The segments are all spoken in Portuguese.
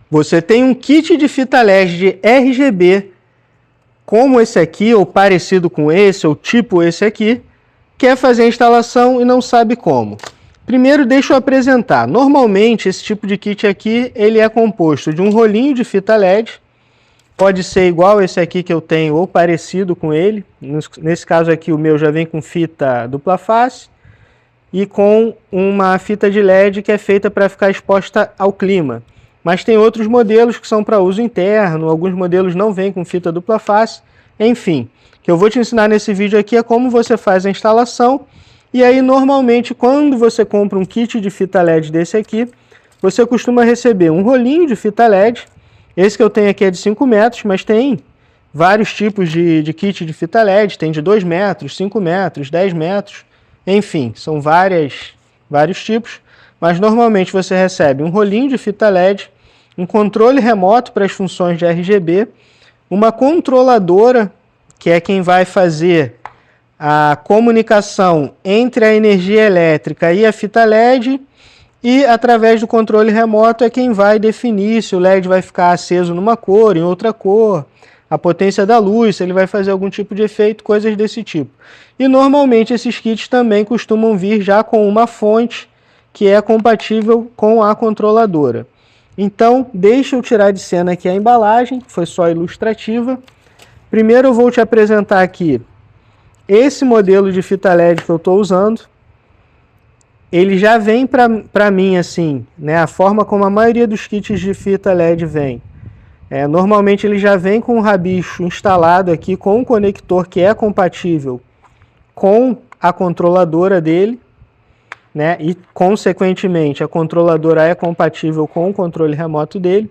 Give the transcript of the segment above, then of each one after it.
Você tem um kit de fita LED de RGB, como esse aqui, ou parecido com esse, ou tipo esse aqui, quer fazer a instalação e não sabe como. Primeiro, deixa eu apresentar. Normalmente, esse tipo de kit aqui, ele é composto de um rolinho de fita LED, pode ser igual esse aqui que eu tenho, ou parecido com ele. Nesse caso aqui, o meu já vem com fita dupla face, e com uma fita de LED que é feita para ficar exposta ao clima. Mas tem outros modelos que são para uso interno, alguns modelos não vêm com fita dupla face, enfim. O que eu vou te ensinar nesse vídeo aqui é como você faz a instalação, e aí normalmente quando você compra um kit de fita LED desse aqui, você costuma receber um rolinho de fita LED, esse que eu tenho aqui é de 5 metros, mas tem vários tipos de kit de fita LED, tem de 2 metros, 5 metros, 10 metros, enfim, são vários tipos, mas normalmente você recebe um rolinho de fita LED, um controle remoto para as funções de RGB, uma controladora, que é quem vai fazer a comunicação entre a energia elétrica e a fita LED, e através do controle remoto é quem vai definir se o LED vai ficar aceso numa cor, em outra cor, a potência da luz, se ele vai fazer algum tipo de efeito, coisas desse tipo. E normalmente esses kits também costumam vir já com uma fonte que é compatível com a controladora. Então, deixa eu tirar de cena aqui a embalagem, foi só ilustrativa. Primeiro eu vou te apresentar aqui esse modelo de fita LED que eu estou usando. Ele já vem para mim assim, né, a forma como a maioria dos kits de fita LED vem. Normalmente ele já vem com o rabicho instalado aqui com um conector que é compatível com a controladora dele, né? E consequentemente a controladora é compatível com o controle remoto dele.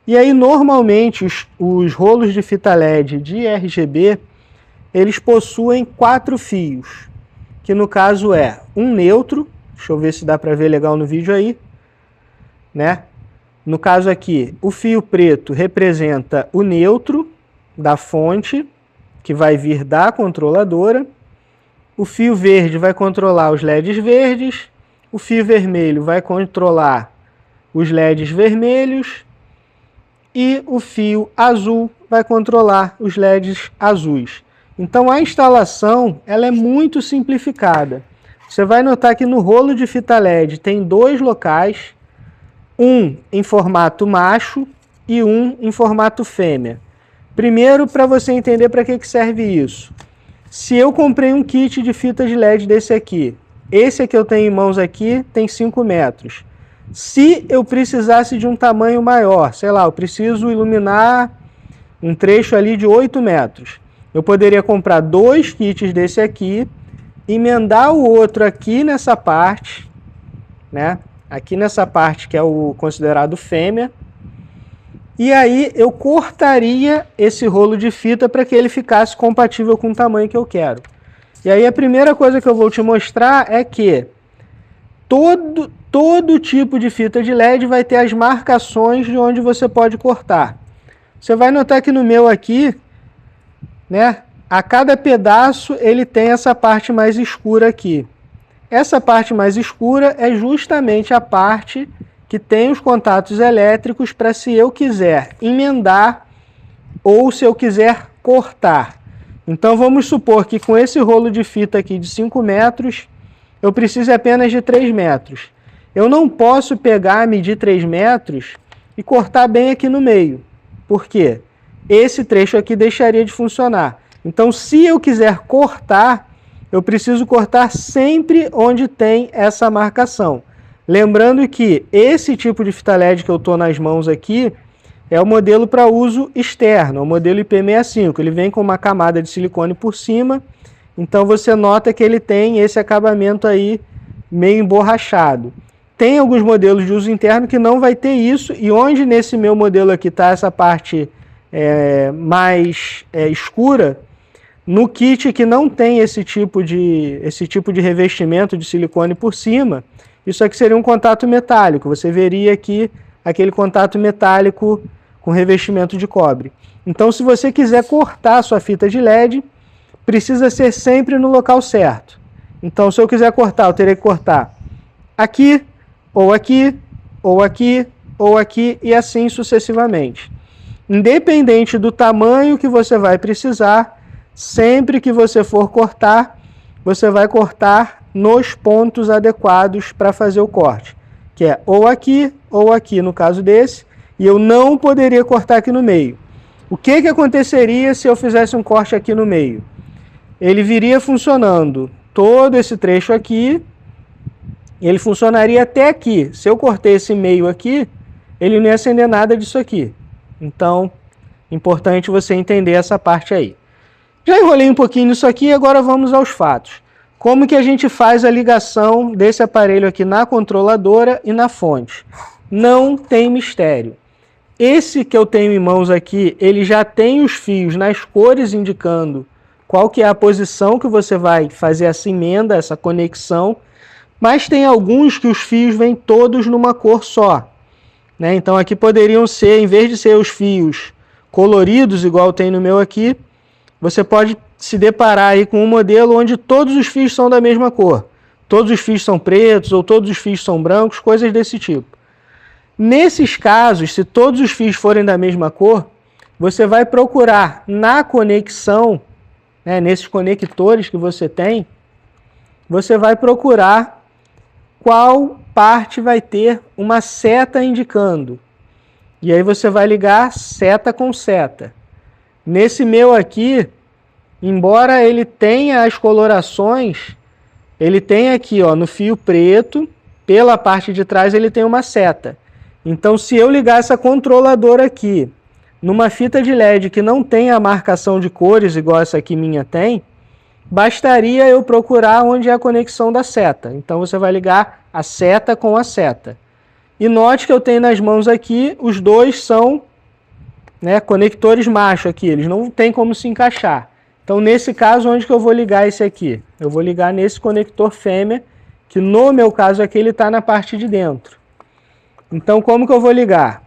E aí normalmente os rolos de fita LED de RGB, eles possuem 4 fios, que no caso é um neutro, deixa eu ver se dá para ver legal no vídeo aí, né? No caso aqui, o fio preto representa o neutro da fonte, que vai vir da controladora. O fio verde vai controlar os LEDs verdes. O fio vermelho vai controlar os LEDs vermelhos. E o fio azul vai controlar os LEDs azuis. Então a instalação ela é muito simplificada. Você vai notar que no rolo de fita LED tem 2 locais, um em formato macho e um em formato fêmea. Primeiro, para você entender para que serve isso. Se eu comprei um kit de fita de LED desse aqui, esse que eu tenho em mãos aqui tem 5 metros. Se eu precisasse de um tamanho maior, sei lá, eu preciso iluminar um trecho ali de 8 metros. Eu poderia comprar 2 kits desse aqui, emendar o outro aqui nessa parte, né? Aqui nessa parte que é o considerado fêmea, e aí eu cortaria esse rolo de fita para que ele ficasse compatível com o tamanho que eu quero. E aí a primeira coisa que eu vou te mostrar é que todo tipo de fita de LED vai ter as marcações de onde você pode cortar. Você vai notar que no meu aqui, né, a cada pedaço ele tem essa parte mais escura aqui. Essa parte mais escura é justamente a parte que tem os contatos elétricos para se eu quiser emendar ou se eu quiser cortar. Então vamos supor que com esse rolo de fita aqui de 5 metros, eu preciso apenas de 3 metros. Eu não posso pegar, medir 3 metros e cortar bem aqui no meio. Por quê? Esse trecho aqui deixaria de funcionar. Então se eu quiser cortar, eu preciso cortar sempre onde tem essa marcação. Lembrando que esse tipo de fita LED que eu estou nas mãos aqui é o modelo para uso externo, é o modelo IP65. Ele vem com uma camada de silicone por cima, então você nota que ele tem esse acabamento aí meio emborrachado. Tem alguns modelos de uso interno que não vai ter isso, e onde nesse meu modelo aqui está essa parte mais escura, no kit que não tem esse tipo de revestimento de silicone por cima, isso aqui seria um contato metálico. Você veria aqui aquele contato metálico com revestimento de cobre. Então, se você quiser cortar a sua fita de LED, precisa ser sempre no local certo. Então, se eu quiser cortar, eu terei que cortar aqui, ou aqui, ou aqui, ou aqui e assim sucessivamente. Independente do tamanho que você vai precisar, sempre que você for cortar, você vai cortar nos pontos adequados para fazer o corte, que é ou aqui no caso desse, e eu não poderia cortar aqui no meio. O que aconteceria se eu fizesse um corte aqui no meio? Ele viria funcionando todo esse trecho aqui, ele funcionaria até aqui. Se eu cortei esse meio aqui, ele não ia acender nada disso aqui. Então, importante você entender essa parte aí. Já enrolei um pouquinho nisso aqui, agora vamos aos fatos. Como que a gente faz a ligação desse aparelho aqui na controladora e na fonte? Não tem mistério. Esse que eu tenho em mãos aqui, ele já tem os fios nas cores indicando qual que é a posição que você vai fazer essa emenda, essa conexão, mas tem alguns que os fios vêm todos numa cor só, né? Então aqui poderiam ser, em vez de ser os fios coloridos, igual tem no meu aqui, você pode se deparar aí com um modelo onde todos os fios são da mesma cor. Todos os fios são pretos ou todos os fios são brancos, coisas desse tipo. Nesses casos, se todos os fios forem da mesma cor, você vai procurar na conexão, né, nesses conectores que você tem, você vai procurar qual parte vai ter uma seta indicando. E aí você vai ligar seta com seta. Nesse meu aqui, embora ele tenha as colorações, ele tem aqui, ó, no fio preto, pela parte de trás ele tem uma seta. Então, se eu ligar essa controladora aqui numa fita de LED que não tem a marcação de cores, igual essa aqui minha tem, bastaria eu procurar onde é a conexão da seta. Então, você vai ligar a seta com a seta. E note que eu tenho nas mãos aqui, os dois são, né, conectores macho aqui, eles não tem como se encaixar. Então, nesse caso, onde que eu vou ligar esse aqui? Eu vou ligar nesse conector fêmea, que no meu caso aqui ele está na parte de dentro. Então, como que eu vou ligar?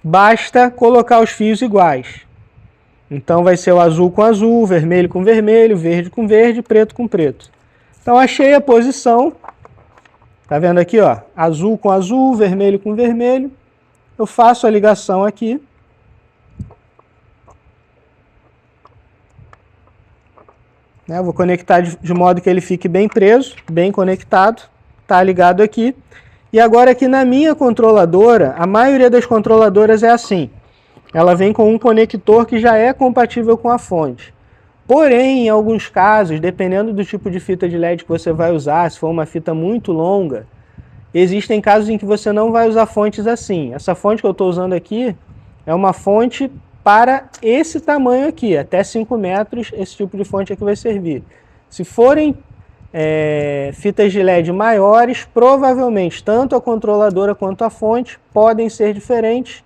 Basta colocar os fios iguais. Então, vai ser o azul com azul, vermelho com vermelho, verde com verde, preto com preto. Então, achei a posição. Tá vendo aqui, ó? Azul com azul, vermelho com vermelho. Eu faço a ligação aqui. Né? Vou conectar de modo que ele fique bem preso, bem conectado. Tá ligado aqui. E agora aqui na minha controladora, a maioria das controladoras é assim. Ela vem com um conector que já é compatível com a fonte. Porém, em alguns casos, dependendo do tipo de fita de LED que você vai usar, se for uma fita muito longa, existem casos em que você não vai usar fontes assim. Essa fonte que eu estou usando aqui é uma fonte para esse tamanho aqui, até 5 metros, esse tipo de fonte aqui vai servir. Se forem fitas de LED maiores, provavelmente tanto a controladora quanto a fonte podem ser diferentes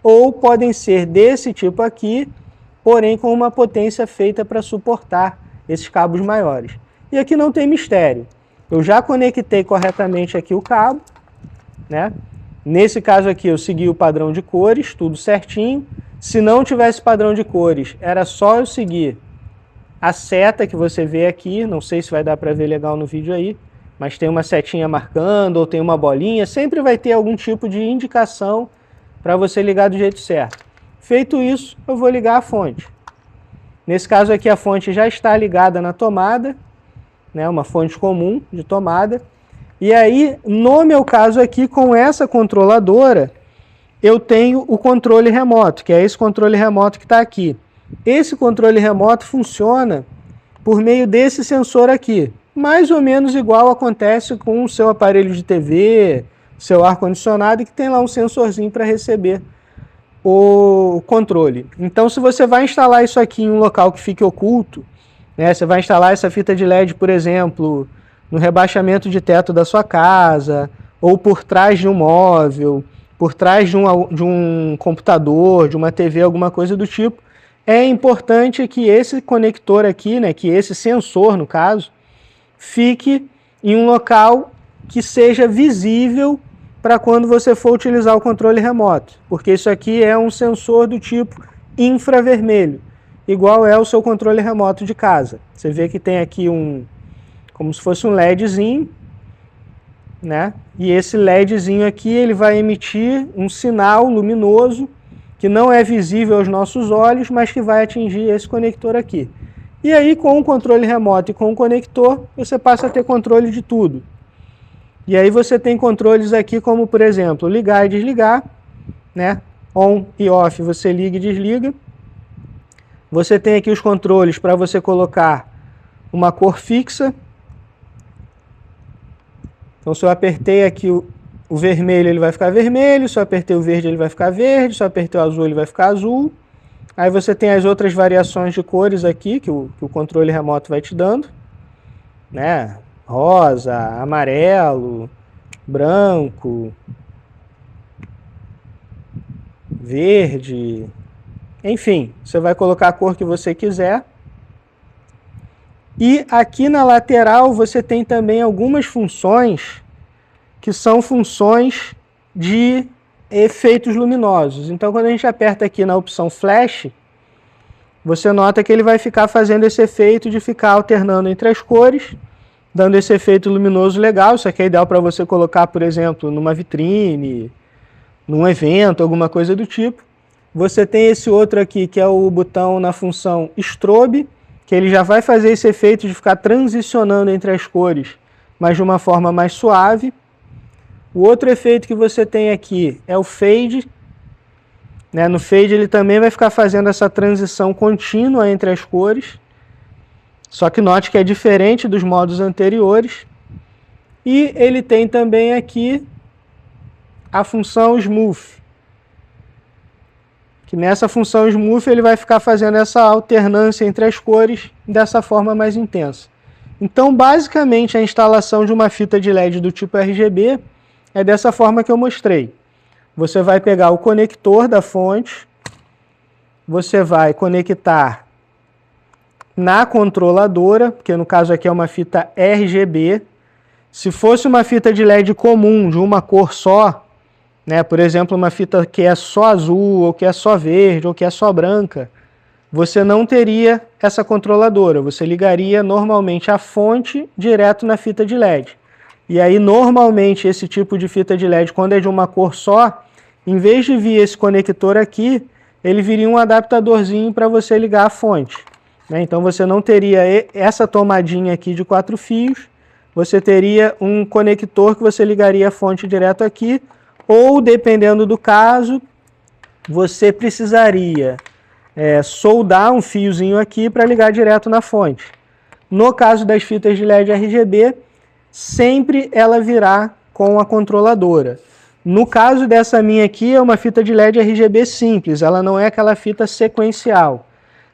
ou podem ser desse tipo aqui, porém com uma potência feita para suportar esses cabos maiores. E aqui não tem mistério. Eu já conectei corretamente aqui o cabo, né? Nesse caso aqui eu segui o padrão de cores, tudo certinho. Se não tivesse padrão de cores, era só eu seguir a seta que você vê aqui, não sei se vai dar para ver legal no vídeo aí, mas tem uma setinha marcando ou tem uma bolinha, sempre vai ter algum tipo de indicação para você ligar do jeito certo. Feito isso, eu vou ligar a fonte. Nesse caso aqui a fonte já está ligada na tomada, né, uma fonte comum de tomada. E aí, no meu caso aqui, com essa controladora, eu tenho o controle remoto, que é esse controle remoto que está aqui. Esse controle remoto funciona por meio desse sensor aqui. Mais ou menos igual acontece com o seu aparelho de TV, seu ar-condicionado, que tem lá um sensorzinho para receber o controle. Então, se você vai instalar isso aqui em um local que fique oculto, né, você vai instalar essa fita de LED, por exemplo, no rebaixamento de teto da sua casa, ou por trás de um móvel, por trás de um computador, de uma TV, alguma coisa do tipo, é importante que esse conector aqui, né, que esse sensor, no caso, fique em um local que seja visível para quando você for utilizar o controle remoto, porque isso aqui é um sensor do tipo infravermelho, igual é o seu controle remoto de casa. Você vê que tem aqui como se fosse um LEDzinho, né? E esse LEDzinho aqui, ele vai emitir um sinal luminoso que não é visível aos nossos olhos, mas que vai atingir esse conector aqui. E aí, com o controle remoto e com o conector, você passa a ter controle de tudo. E aí você tem controles aqui como, por exemplo, ligar e desligar, né? On e off, você liga e desliga. Você tem aqui os controles para você colocar uma cor fixa. Então, se eu apertei aqui o vermelho, ele vai ficar vermelho. Se eu apertei o verde, ele vai ficar verde. Se eu apertei o azul, ele vai ficar azul. Aí você tem as outras variações de cores aqui, que o controle remoto vai te dando, né? Rosa, amarelo, branco, verde, enfim, você vai colocar a cor que você quiser. E aqui na lateral você tem também algumas funções que são funções de efeitos luminosos. Então, quando a gente aperta aqui na opção Flash, você nota que ele vai ficar fazendo esse efeito de ficar alternando entre as cores, dando esse efeito luminoso legal. Isso aqui é ideal para você colocar, por exemplo, numa vitrine, num evento, alguma coisa do tipo. Você tem esse outro aqui, que é o botão na função Strobe, que ele já vai fazer esse efeito de ficar transicionando entre as cores, mas de uma forma mais suave. O outro efeito que você tem aqui é o Fade. Né? No Fade ele também vai ficar fazendo essa transição contínua entre as cores. Só que note que é diferente dos modos anteriores. E ele tem também aqui a função Smooth. Que nessa função Smooth ele vai ficar fazendo essa alternância entre as cores dessa forma mais intensa. Então, basicamente, a instalação de uma fita de LED do tipo RGB é dessa forma que eu mostrei. Você vai pegar o conector da fonte, você vai conectar na controladora, que no caso aqui é uma fita RGB. Se fosse uma fita de LED comum, de uma cor só, né, por exemplo, uma fita que é só azul, ou que é só verde, ou que é só branca, você não teria essa controladora. Você ligaria normalmente a fonte direto na fita de LED. E aí, normalmente, esse tipo de fita de LED, quando é de uma cor só, em vez de vir esse conector aqui, ele viria um adaptadorzinho para você ligar a fonte. Então você não teria essa tomadinha aqui de 4 fios, você teria um conector que você ligaria a fonte direto aqui, ou dependendo do caso, você precisaria soldar um fiozinho aqui para ligar direto na fonte. No caso das fitas de LED RGB, sempre ela virá com a controladora. No caso dessa minha aqui, é uma fita de LED RGB simples, ela não é aquela fita sequencial.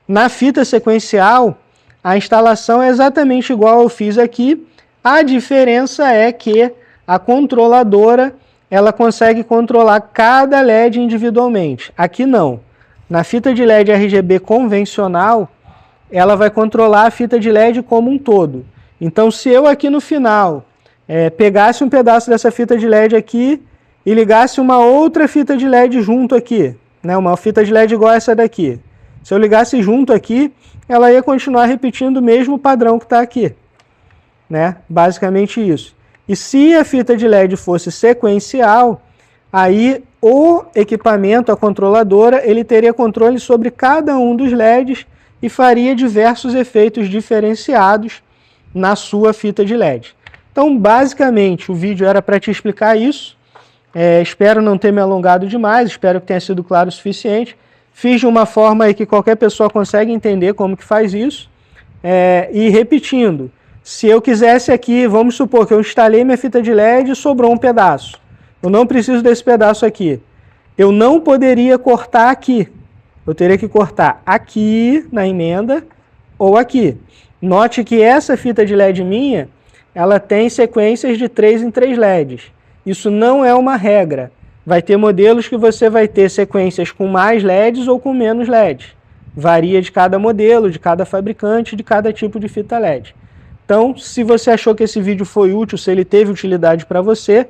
Na fita sequencial, a instalação é exatamente igual eu fiz aqui. A diferença é que a controladora ela consegue controlar cada LED individualmente. Aqui não. Na fita de LED RGB convencional, ela vai controlar a fita de LED como um todo. Então, se eu aqui no final pegasse um pedaço dessa fita de LED aqui e ligasse uma outra fita de LED junto aqui, né, uma fita de LED igual essa daqui, se eu ligasse junto aqui, ela ia continuar repetindo o mesmo padrão que está aqui. Né? Basicamente isso. E se a fita de LED fosse sequencial, aí o equipamento, a controladora, ele teria controle sobre cada um dos LEDs e faria diversos efeitos diferenciados na sua fita de LED. Então, basicamente, o vídeo era para te explicar isso. Espero não ter me alongado demais, espero que tenha sido claro o suficiente. Fiz de uma forma aí que qualquer pessoa consegue entender como que faz isso. E repetindo, se eu quisesse aqui, vamos supor que eu instalei minha fita de LED e sobrou um pedaço. Eu não preciso desse pedaço aqui. Eu não poderia cortar aqui. Eu teria que cortar aqui na emenda ou aqui. Note que essa fita de LED minha, ela tem sequências de 3 em 3 LEDs. Isso não é uma regra. Vai ter modelos que você vai ter sequências com mais LEDs ou com menos LEDs. Varia de cada modelo, de cada fabricante, de cada tipo de fita LED. Então, se você achou que esse vídeo foi útil, se ele teve utilidade para você,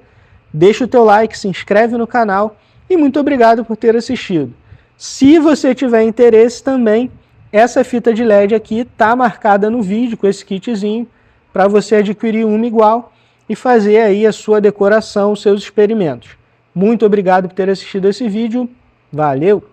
deixa o teu like, se inscreve no canal e muito obrigado por ter assistido. Se você tiver interesse também, essa fita de LED aqui está marcada no vídeo com esse kitzinho para você adquirir uma igual. e fazer aí a sua decoração, os seus experimentos. Muito obrigado por ter assistido esse vídeo. Valeu!